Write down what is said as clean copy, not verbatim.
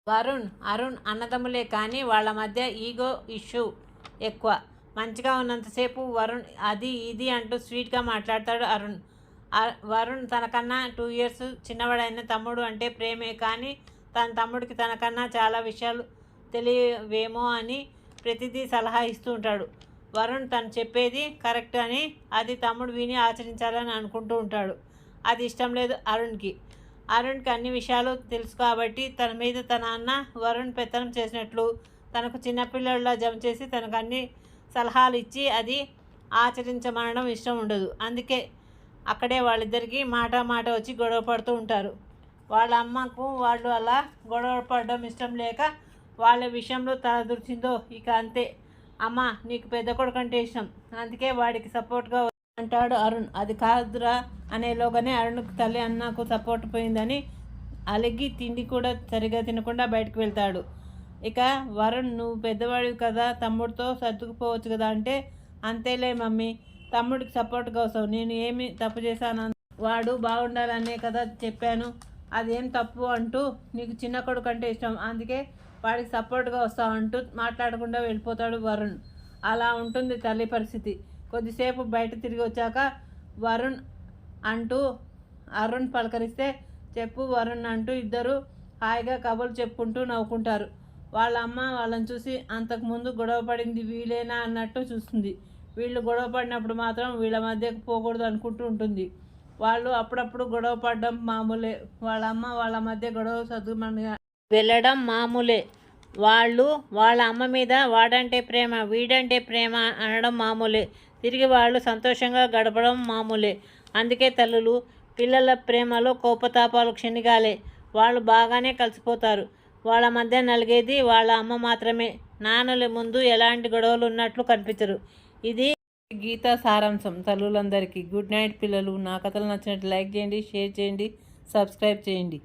అరుణ్ అన్నదమ్ములే కానీ వాళ్ళ మధ్య ఈగో ఇష్యూ ఎక్కువ. మంచిగా ఉన్నంతసేపు వరుణ్ అది ఇది అంటూ స్వీట్గా మాట్లాడతాడు అరుణ్. వరుణ్ తనకన్నా 2 years చిన్నవాడైన తమ్ముడు అంటే ప్రేమే, కానీ తన తమ్ముడికి తనకన్నా చాలా విషయాలు తెలియవేమో అని ప్రతిదీ సలహా ఇస్తూ ఉంటాడు. వరుణ్ తను చెప్పేది కరెక్ట్ అని అది తమ్ముడు విని ఆచరించాలని అనుకుంటూ ఉంటాడు. అది ఇష్టం లేదు అరుణ్కి. అన్ని విషయాలు తెలుసు కాబట్టి తన మీద తన అన్న వరుణ్ పెత్తనం చేసినట్లు తనకు చిన్నపిల్లల్లా జమ చేసి తనకు అన్ని సలహాలు ఇచ్చి అది ఆచరించమనడం ఇష్టం ఉండదు. అందుకే అక్కడే వాళ్ళిద్దరికీ మాట వచ్చి గొడవ పడుతూ ఉంటారు. వాళ్ళ అమ్మకు వాళ్ళు అలా గొడవ పడడం ఇష్టం లేక వాళ్ళ విషయంలో తలదూర్చిందో ఇక అంతే. అమ్మ నీకు పెద్ద కొడుకు అంటే ఇష్టం, అందుకే వాడికి సపోర్ట్గా అంటాడు అరుణ్. అది కాదురా అనేలోగానే అరుణ్కు తల్లి అన్నకు సపోర్ట్ పోయిందని అలిగి తిండి కూడా సరిగా తినకుండా బయటకు వెళ్తాడు. ఇక వరుణ్ నువ్వు పెద్దవాడివి కదా, తమ్ముడితో సర్దుకుపోవచ్చు కదా అంటే, అంతేలే మమ్మీ, తమ్ముడికి సపోర్ట్గా వస్తావు, నేను ఏమి తప్పు చేశాను, వాడు బాగుండాలనే కదా చెప్పాను, అదేం తప్పు అంటూ నీకు చిన్న కొడుకు అంటే ఇష్టం, అందుకే వాడికి సపోర్ట్గా వస్తావు అంటూ మాట్లాడకుండా వెళ్ళిపోతాడు వరుణ్. అలా ఉంటుంది తల్లి పరిస్థితి. కొద్దిసేపు బయట తిరిగి వచ్చాక వరుణ్ అంటూ అరుణ్ పలకరిస్తే చెప్పు వరుణ్ అంటూ ఇద్దరు హాయిగా కబుర్లు చెప్పుకుంటూ నవ్వుకుంటారు. వాళ్ళ అమ్మ వాళ్ళని చూసి అంతకుముందు గొడవ పడింది వీళ్ళేనా అన్నట్టు చూస్తుంది. వీళ్ళు గొడవ పడినప్పుడు మాత్రం వీళ్ళ మధ్యకు పోకూడదు అనుకుంటూ ఉంటుంది. వాళ్ళు అప్పుడప్పుడు గొడవ పడడం మామూలే. వాళ్ళ అమ్మ వాళ్ళ మధ్య గొడవ సర్దుమని వెళ్ళడం మామూలే. వాళ్ళు వాళ్ళ అమ్మ మీద వాడంటే ప్రేమ వీడంటే ప్రేమ అనడం మామూలే. తిరిగి వాళ్ళు సంతోషంగా గడపడం మామూలే. అందుకే తల్లులు పిల్లల ప్రేమలో కోపతాపాలు క్షణికాలే. వాళ్ళు బాగానే కలిసిపోతారు. వాళ్ళ మధ్య నలిగేది వాళ్ళ అమ్మ మాత్రమే. నాన్నల ముందు ఎలాంటి గొడవలు ఉన్నట్లు కనిపించరు. ఇది గీతా సారాంశం. తల్లులందరికీ గుడ్ నైట్ పిల్లలు. నా కథలు నచ్చినట్టు లైక్ చేయండి, షేర్ చేయండి, సబ్స్క్రైబ్ చేయండి.